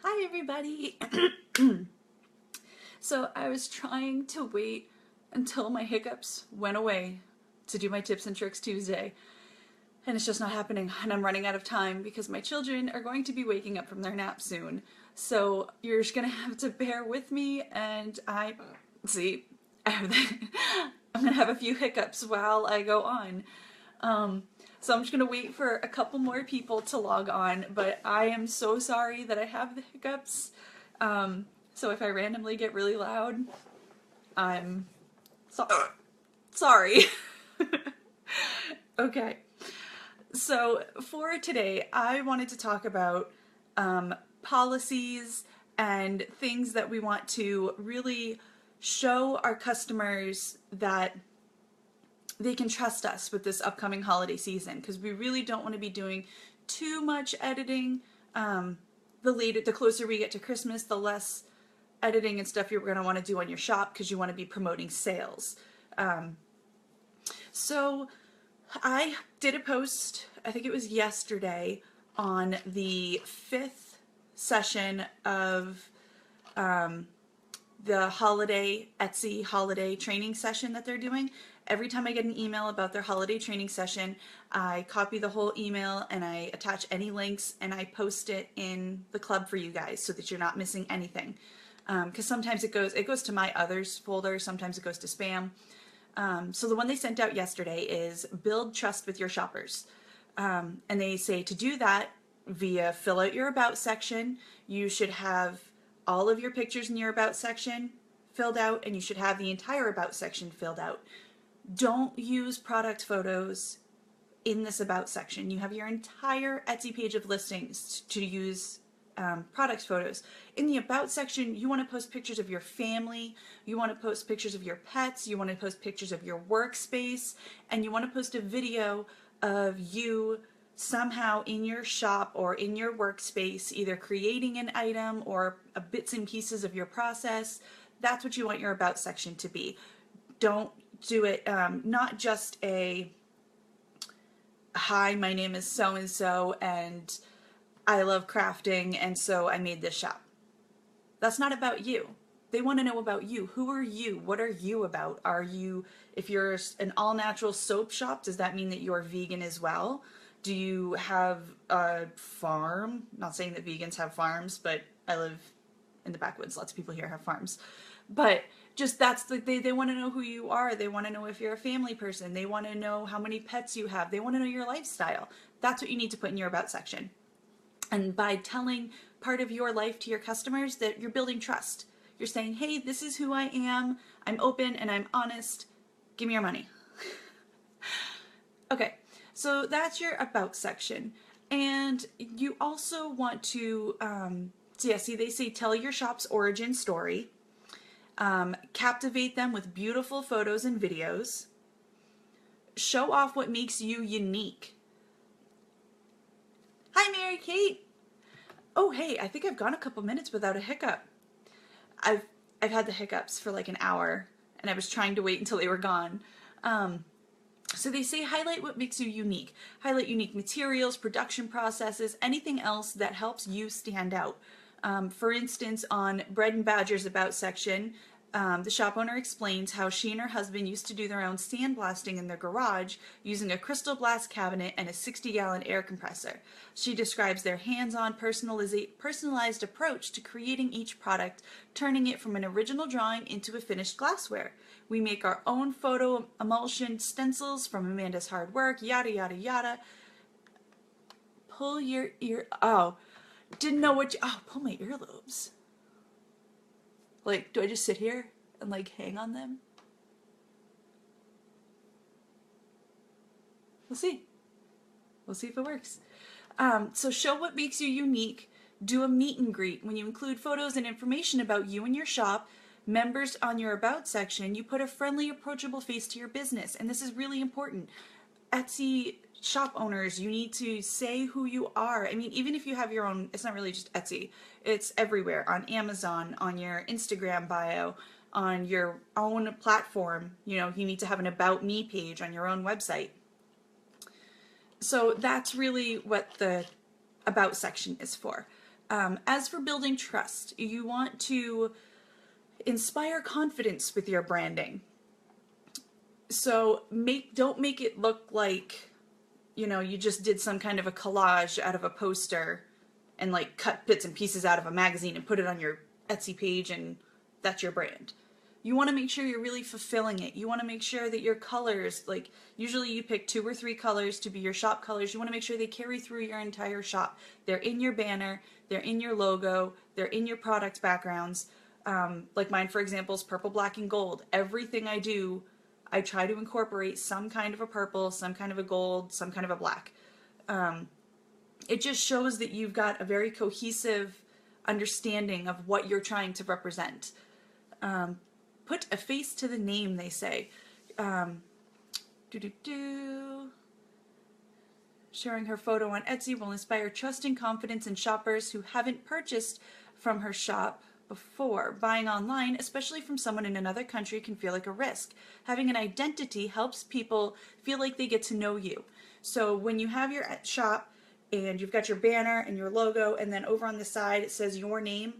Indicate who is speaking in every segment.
Speaker 1: Hi everybody! So I was trying to wait until my hiccups went away to do my Tips and Tricks Tuesday, and it's just not happening, and I'm running out of time because my children are going to be waking up from their nap soon. So you're just gonna have to bear with me, and see, I'm gonna have a few hiccups while I go on. So I'm just gonna wait for a couple more people to log on, but I am so sorry that I have the hiccups. So if I randomly get really loud, I'm so sorry. Okay, so for today, I wanted to talk about policies and things that we want to really show our customers that they can trust us with this upcoming holiday season, because we really don't want to be doing too much editing. The closer we get to Christmas, the less editing and stuff you're going to want to do on your shop, because you want to be promoting sales. So I did a post, I think it was yesterday, on the 5th session of the Etsy holiday training session that they're doing. Every time I get an email about their holiday training session, I copy the whole email and I attach any links and I post it in the club for you guys so that you're not missing anything. Because sometimes it goes to my others folder, sometimes it goes to spam. So the one they sent out yesterday is build trust with your shoppers. And they say to do that via fill out your about section. You should have all of your pictures in your about section filled out, and you should have the entire about section filled out. Don't use product photos in this about section. You have your entire Etsy page of listings to use product photos. In the about section, you want to post pictures of your family, you want to post pictures of your pets, you want to post pictures of your workspace, and you want to post a video of you somehow in your shop or in your workspace, either creating an item or bits and pieces of your process. That's what you want your about section to be. Don't do it, not just a, hi, my name is so-and-so and I love crafting and so I made this shop. That's not about you. They want to know about you. Who are you? What are you about? If you're an all-natural soap shop, does that mean that you're vegan as well? Do you have a farm? Not saying that vegans have farms, but I live in the backwoods. Lots of people here have farms. But just they want to know who you are. They want to know if you're a family person. They want to know how many pets you have. They want to know your lifestyle. That's what you need to put in your about section. And by telling part of your life to your customers, that you're building trust. You're saying, hey, this is who I am. I'm open and I'm honest. Give me your money. Okay, so that's your about section. And you also want to, see, they say tell your shop's origin story. Captivate them with beautiful photos and videos. Show off what makes you unique. Hi, Mary Kate. Oh, hey, I think I've gone a couple minutes without a hiccup. I've had the hiccups for like an hour, and I was trying to wait until they were gone. So they say highlight what makes you unique. Highlight unique materials, production processes, anything else that helps you stand out. For instance, on Bread and Badger's about section, the shop owner explains how she and her husband used to do their own sandblasting in their garage using a crystal blast cabinet and a 60-gallon air compressor. She describes their hands-on personalized approach to creating each product, turning it from an original drawing into a finished glassware. We make our own photo emulsion stencils from Amanda's hard work, yada yada yada. Pull your ear, oh, didn't know what pull my earlobes. Like, do I just sit here and like hang on them? We'll see. We'll see if it works. So show what makes you unique. Do a meet and greet. When you include photos and information about you and your shop, members on your about section, you put a friendly, approachable face to your business. And this is really important. Etsy shop owners, you need to say who you are. I mean, even if you have your own, it's not really just Etsy, it's everywhere, on Amazon, on your Instagram bio, on your own platform. You know, you need to have an About Me page on your own website. So that's really what the About section is for. As for building trust, you want to inspire confidence with your branding. So don't make it look like, you just did some kind of a collage out of a poster and like cut bits and pieces out of a magazine and put it on your Etsy page and that's your brand. You want to make sure you're really fulfilling it. You want to make sure that your colors, like usually you pick 2 or 3 colors to be your shop colors. You want to make sure they carry through your entire shop. They're in your banner, they're in your logo, they're in your product backgrounds. Like mine, for example, is purple, black, and gold. Everything I do, I try to incorporate some kind of a purple, some kind of a gold, some kind of a black. It just shows that you've got a very cohesive understanding of what you're trying to represent. Put a face to the name, they say. Sharing her photo on Etsy will inspire trust and confidence in shoppers who haven't purchased from her shop before. Buying online, especially from someone in another country, can feel like a risk. Having an identity helps people feel like they get to know you. So when you have your shop and you've got your banner and your logo, and then over on the side it says your name,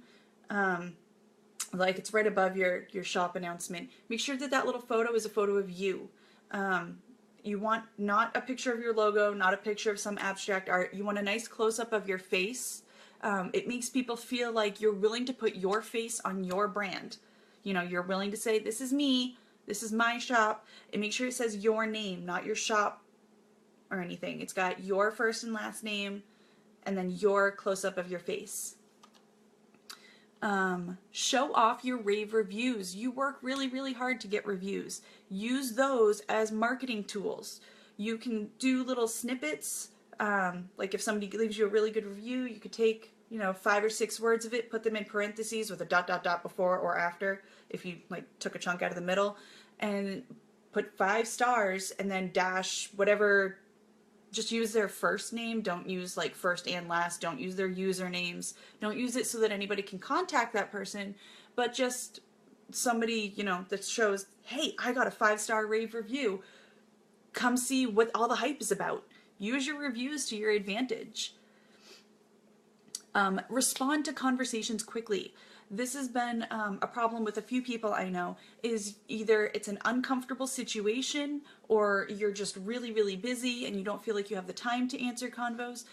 Speaker 1: like it's right above your shop announcement, make sure that little photo is a photo of you. You want not a picture of your logo, not a picture of some abstract art. You want a nice close-up of your face. It makes people feel like you're willing to put your face on your brand. You're willing to say, this is me, this is my shop, and make sure it says your name, not your shop or anything. It's got your first and last name, and then your close-up of your face. Show off your rave reviews. You work really, really hard to get reviews. Use those as marketing tools. You can do little snippets. Like if somebody leaves you a really good review, you could take, 5 or 6 words of it, put them in parentheses with a ... before or after, if you like took a chunk out of the middle, and put 5 stars and then dash whatever. Just use their first name. Don't use like first and last. Don't use their usernames. Don't use it so that anybody can contact that person, but just somebody, that shows, hey, I got a 5-star rave review. Come see what all the hype is about. Use your reviews to your advantage. Respond to conversations quickly. This has been a problem with a few people I know, is either it's an uncomfortable situation or you're just really, really busy and you don't feel like you have the time to answer convos.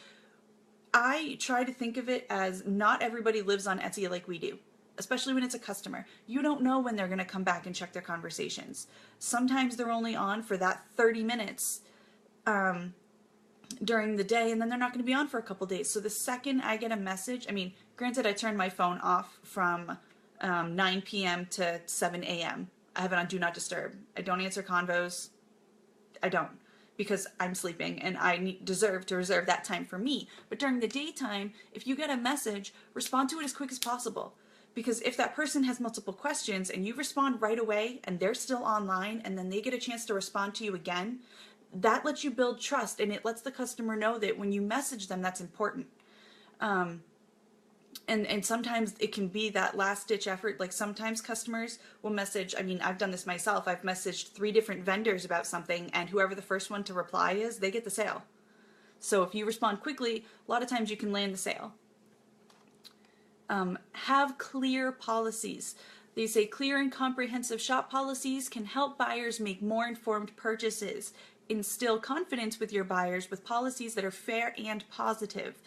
Speaker 1: I try to think of it as not everybody lives on Etsy like we do, especially when it's a customer. You don't know when they're going to come back and check their conversations. Sometimes they're only on for that 30 minutes during the day, and then they're not going to be on for a couple days. So the second I get a message, granted I turn my phone off from 9 p.m. to 7 a.m. I have it on Do Not Disturb. I don't answer convos. I don't, because I'm sleeping and I deserve to reserve that time for me. But during the daytime, if you get a message, respond to it as quick as possible. Because if that person has multiple questions and you respond right away and they're still online and then they get a chance to respond to you again, that lets you build trust, and it lets the customer know that when you message them, that's important. And sometimes it can be that last-ditch effort. Like sometimes customers will message, I've done this myself. I've messaged 3 different vendors about something, and whoever the first one to reply is, they get the sale. So if you respond quickly, a lot of times you can land the sale. Have clear policies. They say clear and comprehensive shop policies can help buyers make more informed purchases. Instill confidence with your buyers with policies that are fair and positive.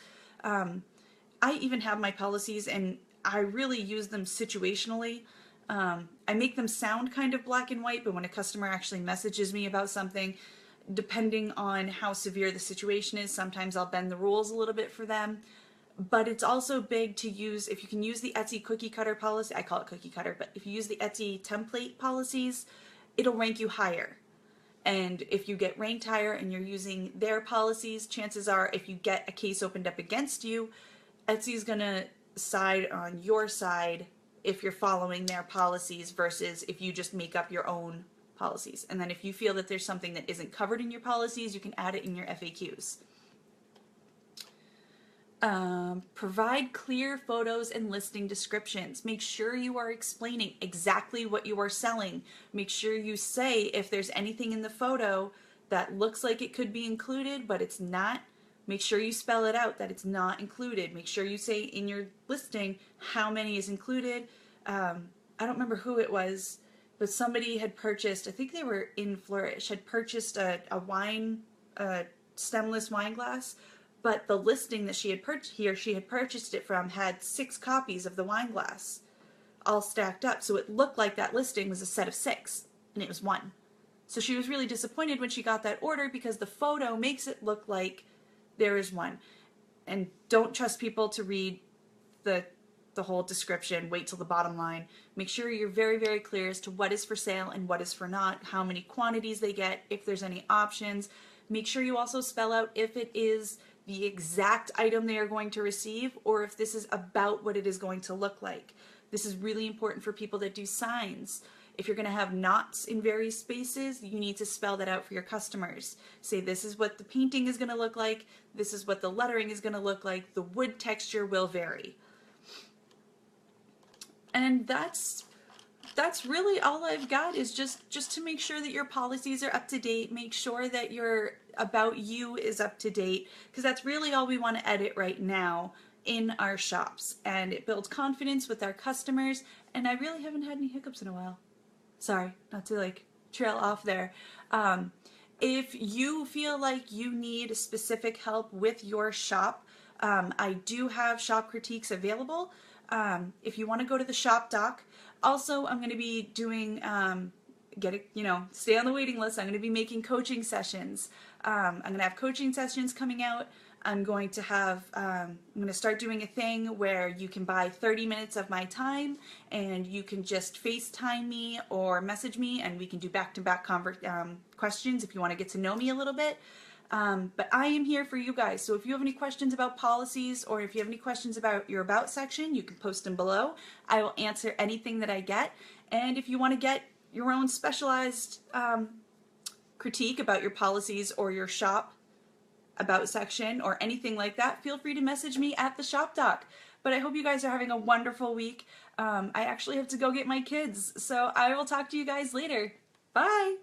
Speaker 1: I even have my policies, and I really use them situationally. I make them sound kind of black and white, but when a customer actually messages me about something, depending on how severe the situation is, sometimes I'll bend the rules a little bit for them. But it's also big to use, if you can use the Etsy cookie cutter policy, I call it cookie cutter, but if you use the Etsy template policies, it'll rank you higher. And if you get ranked higher and you're using their policies, chances are if you get a case opened up against you, Etsy's going to side on your side if you're following their policies versus if you just make up your own policies. And then if you feel that there's something that isn't covered in your policies, you can add it in your FAQs. Provide clear photos and listing descriptions. Make sure you are explaining exactly what you are selling. Make sure you say if there's anything in the photo that looks like it could be included, but it's not. Make sure you spell it out that it's not included. Make sure you say in your listing how many is included. I don't remember who it was, but somebody had purchased, I think they were in Flourish, had purchased a stemless wine glass, but the listing that she had purchased it from had 6 copies of the wine glass all stacked up. So it looked like that listing was a set of 6 and it was 1. So she was really disappointed when she got that order because the photo makes it look like there is 1. And don't trust people to read the whole description. Wait till the bottom line. Make sure you're very, very clear as to what is for sale and what is for not, how many quantities they get, if there's any options. Make sure you also spell out if it is the exact item they are going to receive or if this is about what it is going to look like. This is really important for people that do signs. If you're going to have knots in various spaces, you need to spell that out for your customers. Say this is what the painting is going to look like, this is what the lettering is going to look like, the wood texture will vary. And that's really all I've got, is just to make sure that your policies are up to date, make sure that your About You is up to date, because that's really all we want to edit right now in our shops, and it builds confidence with our customers. And I really haven't had any hiccups in a while. Sorry, not to like trail off there. If you feel like you need specific help with your shop, I do have shop critiques available. If you want to go to the shop doc. Also, I'm going to be doing, stay on the waiting list. I'm going to be making coaching sessions. I'm going to have coaching sessions coming out. I'm going to start doing a thing where you can buy 30 minutes of my time and you can just FaceTime me or message me and we can do back-to-back questions if you want to get to know me a little bit. But I am here for you guys. So if you have any questions about policies or if you have any questions about your About section, you can post them below. I will answer anything that I get. And if you want to get your own specialized critique about your policies or your shop About section or anything like that, feel free to message me at the shop doc. But I hope you guys are having a wonderful week. I actually have to go get my kids, so I will talk to you guys later. Bye!